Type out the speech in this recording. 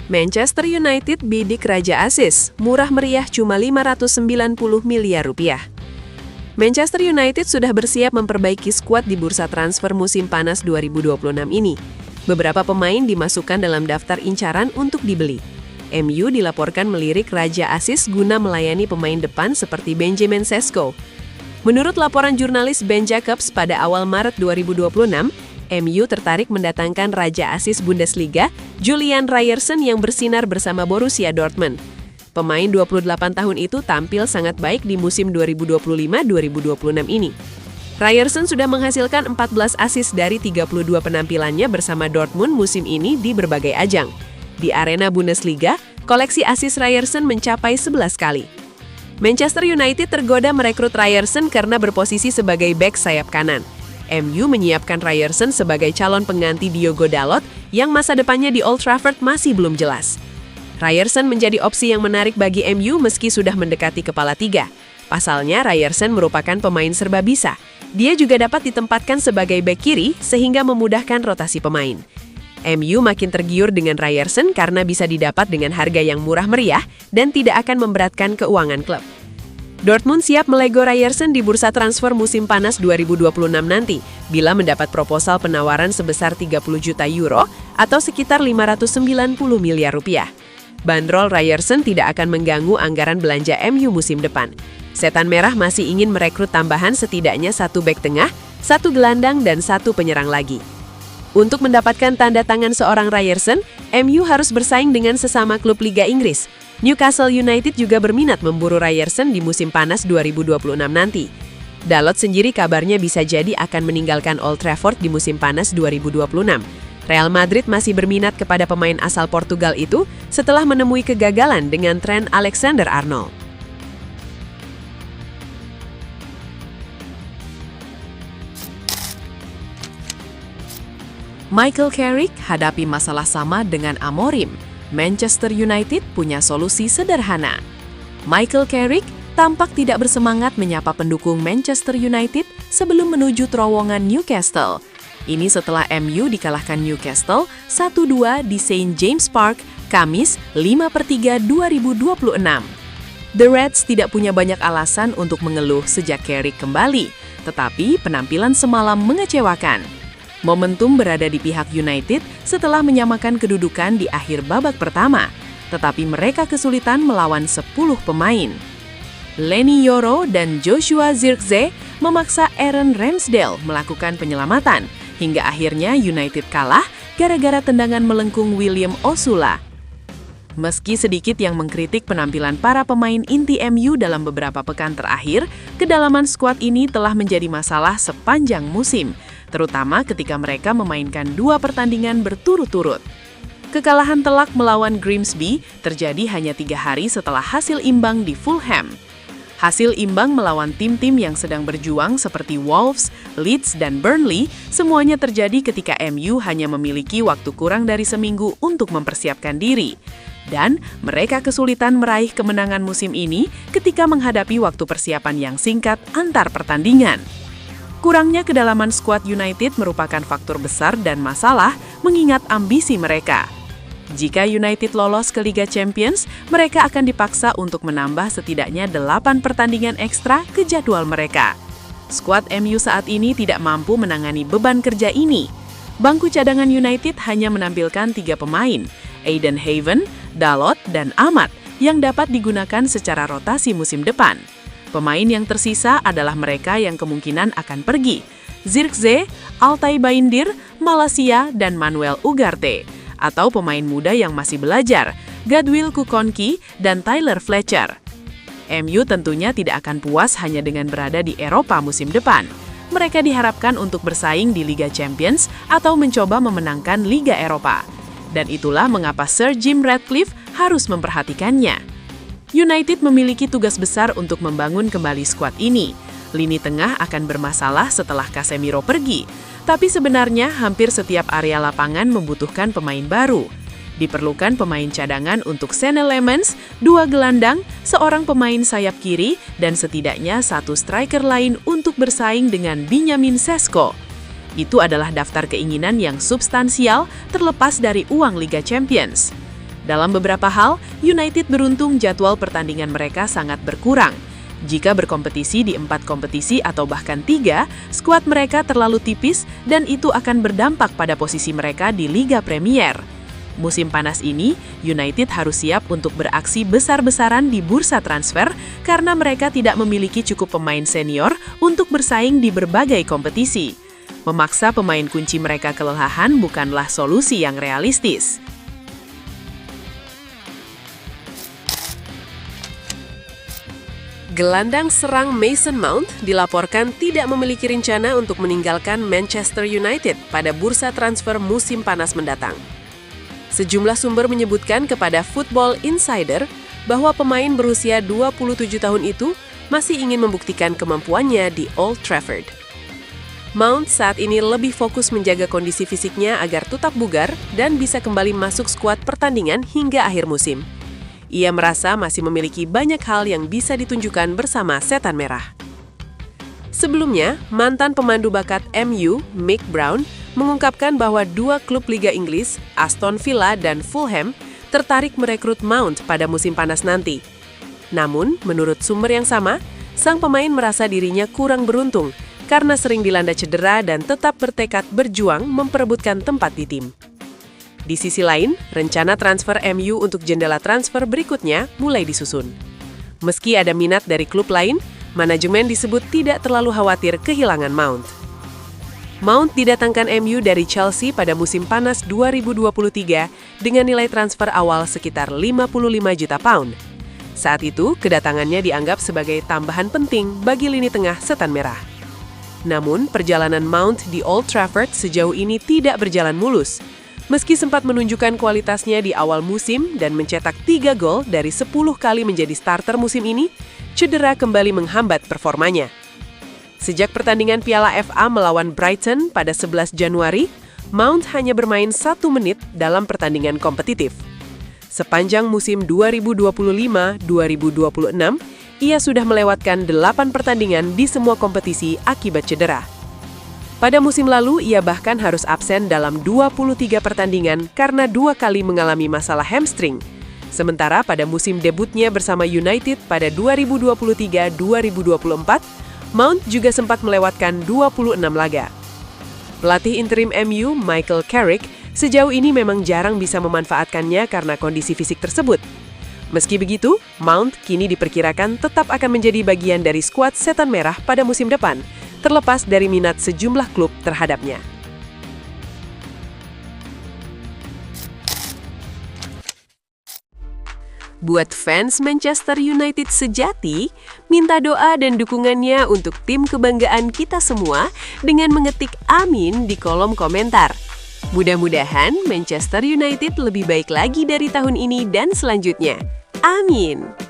Manchester United bidik Raja Asis, murah meriah cuma 590 miliar rupiah. Manchester United sudah bersiap memperbaiki skuad di bursa transfer musim panas 2026 ini. Beberapa pemain dimasukkan dalam daftar incaran untuk dibeli. MU dilaporkan melirik Raja Asis guna melayani pemain depan seperti Benjamin Sesko. Menurut laporan jurnalis Ben Jacobs pada awal Maret 2026, MU tertarik mendatangkan Raja Asis Bundesliga, Julian Ryerson yang bersinar bersama Borussia Dortmund. Pemain 28 tahun itu tampil sangat baik di musim 2025-2026 ini. Ryerson sudah menghasilkan 14 asis dari 32 penampilannya bersama Dortmund musim ini di berbagai ajang. Di arena Bundesliga, koleksi asis Ryerson mencapai 11 kali. Manchester United tergoda merekrut Ryerson karena berposisi sebagai bek sayap kanan. MU menyiapkan Ryerson sebagai calon pengganti Diogo Dalot yang masa depannya di Old Trafford masih belum jelas. Ryerson menjadi opsi yang menarik bagi MU meski sudah mendekati kepala tiga. Pasalnya, Ryerson merupakan pemain serba bisa. Dia juga dapat ditempatkan sebagai bek kiri sehingga memudahkan rotasi pemain. MU makin tergiur dengan Ryerson karena bisa didapat dengan harga yang murah meriah dan tidak akan memberatkan keuangan klub. Dortmund siap melego Ryerson di bursa transfer musim panas 2026 nanti, bila mendapat proposal penawaran sebesar 30 juta euro atau sekitar 590 miliar rupiah. Bandrol Ryerson tidak akan mengganggu anggaran belanja MU musim depan. Setan Merah masih ingin merekrut tambahan setidaknya satu bek tengah, satu gelandang, dan satu penyerang lagi. Untuk mendapatkan tanda tangan seorang Ryerson, MU harus bersaing dengan sesama klub Liga Inggris. Newcastle United juga berminat memburu Ryerson di musim panas 2026 nanti. Dalot sendiri kabarnya bisa jadi akan meninggalkan Old Trafford di musim panas 2026. Real Madrid masih berminat kepada pemain asal Portugal itu setelah menemui kegagalan dengan Trent Alexander-Arnold. Michael Carrick hadapi masalah sama dengan Amorim. Manchester United punya solusi sederhana. Michael Carrick tampak tidak bersemangat menyapa pendukung Manchester United sebelum menuju terowongan Newcastle. Ini setelah MU dikalahkan Newcastle 1-2 di St. James Park, Kamis 5/3 2026. The Reds tidak punya banyak alasan untuk mengeluh sejak Carrick kembali, tetapi penampilan semalam mengecewakan. Momentum berada di pihak United setelah menyamakan kedudukan di akhir babak pertama, tetapi mereka kesulitan melawan 10 pemain. Leny Yoro dan Joshua Zirkzee memaksa Aaron Ramsdale melakukan penyelamatan, hingga akhirnya United kalah gara-gara tendangan melengkung William Osula. Meski sedikit yang mengkritik penampilan para pemain inti MU dalam beberapa pekan terakhir, kedalaman skuad ini telah menjadi masalah sepanjang musim, terutama ketika mereka memainkan 2 pertandingan berturut-turut. Kekalahan telak melawan Grimsby terjadi hanya 3 hari setelah hasil imbang di Fulham. Hasil imbang melawan tim-tim yang sedang berjuang seperti Wolves, Leeds, dan Burnley semuanya terjadi ketika MU hanya memiliki waktu kurang dari seminggu untuk mempersiapkan diri. Dan mereka kesulitan meraih kemenangan musim ini ketika menghadapi waktu persiapan yang singkat antar pertandingan. Kurangnya kedalaman skuad United merupakan faktor besar dan masalah mengingat ambisi mereka. Jika United lolos ke Liga Champions, mereka akan dipaksa untuk menambah setidaknya 8 pertandingan ekstra ke jadwal mereka. Skuad MU saat ini tidak mampu menangani beban kerja ini. Bangku cadangan United hanya menampilkan 3 pemain, Aiden Haven, Dalot, dan Ahmad, yang dapat digunakan secara rotasi musim depan. Pemain yang tersisa adalah mereka yang kemungkinan akan pergi, Zirkzee, Altay Bayindir, Malacia, dan Manuel Ugarte, atau pemain muda yang masih belajar, Gadwil Kukonki dan Tyler Fletcher. MU tentunya tidak akan puas hanya dengan berada di Eropa musim depan. Mereka diharapkan untuk bersaing di Liga Champions atau mencoba memenangkan Liga Eropa. Dan itulah mengapa Sir Jim Ratcliffe harus memperhatikannya. United memiliki tugas besar untuk membangun kembali skuad ini. Lini tengah akan bermasalah setelah Casemiro pergi, tapi sebenarnya hampir setiap area lapangan membutuhkan pemain baru. Diperlukan pemain cadangan untuk Senne Lammens, 2 gelandang, seorang pemain sayap kiri, dan setidaknya 1 striker lain untuk bersaing dengan Benjamin Sesko. Itu adalah daftar keinginan yang substansial terlepas dari uang Liga Champions. Dalam beberapa hal, United beruntung jadwal pertandingan mereka sangat berkurang. Jika berkompetisi di 4 kompetisi atau bahkan 3, skuad mereka terlalu tipis dan itu akan berdampak pada posisi mereka di Liga Premier. Musim panas ini, United harus siap untuk beraksi besar-besaran di bursa transfer karena mereka tidak memiliki cukup pemain senior untuk bersaing di berbagai kompetisi. Memaksa pemain kunci mereka kelelahan bukanlah solusi yang realistis. Gelandang serang Mason Mount dilaporkan tidak memiliki rencana untuk meninggalkan Manchester United pada bursa transfer musim panas mendatang. Sejumlah sumber menyebutkan kepada Football Insider bahwa pemain berusia 27 tahun itu masih ingin membuktikan kemampuannya di Old Trafford. Mount saat ini lebih fokus menjaga kondisi fisiknya agar tetap bugar dan bisa kembali masuk skuad pertandingan hingga akhir musim. Ia merasa masih memiliki banyak hal yang bisa ditunjukkan bersama Setan Merah. Sebelumnya, mantan pemandu bakat MU, Mick Brown, mengungkapkan bahwa 2 klub Liga Inggris, Aston Villa dan Fulham, tertarik merekrut Mount pada musim panas nanti. Namun, menurut sumber yang sama, sang pemain merasa dirinya kurang beruntung karena sering dilanda cedera dan tetap bertekad berjuang memperebutkan tempat di tim. Di sisi lain, rencana transfer MU untuk jendela transfer berikutnya mulai disusun. Meski ada minat dari klub lain, manajemen disebut tidak terlalu khawatir kehilangan Mount. Mount didatangkan MU dari Chelsea pada musim panas 2023 dengan nilai transfer awal sekitar 55 juta pound. Saat itu, kedatangannya dianggap sebagai tambahan penting bagi lini tengah Setan Merah. Namun, perjalanan Mount di Old Trafford sejauh ini tidak berjalan mulus. Meski sempat menunjukkan kualitasnya di awal musim dan mencetak 3 gol dari 10 kali menjadi starter musim ini, cedera kembali menghambat performanya. Sejak pertandingan Piala FA melawan Brighton pada 11 Januari, Mount hanya bermain 1 menit dalam pertandingan kompetitif. Sepanjang musim 2025-2026, ia sudah melewatkan 8 pertandingan di semua kompetisi akibat cedera. Pada musim lalu, ia bahkan harus absen dalam 23 pertandingan karena 2 kali mengalami masalah hamstring. Sementara pada musim debutnya bersama United pada 2023-2024, Mount juga sempat melewatkan 26 laga. Pelatih interim MU, Michael Carrick, sejauh ini memang jarang bisa memanfaatkannya karena kondisi fisik tersebut. Meski begitu, Mount kini diperkirakan tetap akan menjadi bagian dari skuad Setan Merah pada musim depan, terlepas dari minat sejumlah klub terhadapnya. Buat fans Manchester United sejati, minta doa dan dukungannya untuk tim kebanggaan kita semua dengan mengetik amin di kolom komentar. Mudah-mudahan Manchester United lebih baik lagi dari tahun ini dan selanjutnya. Amin.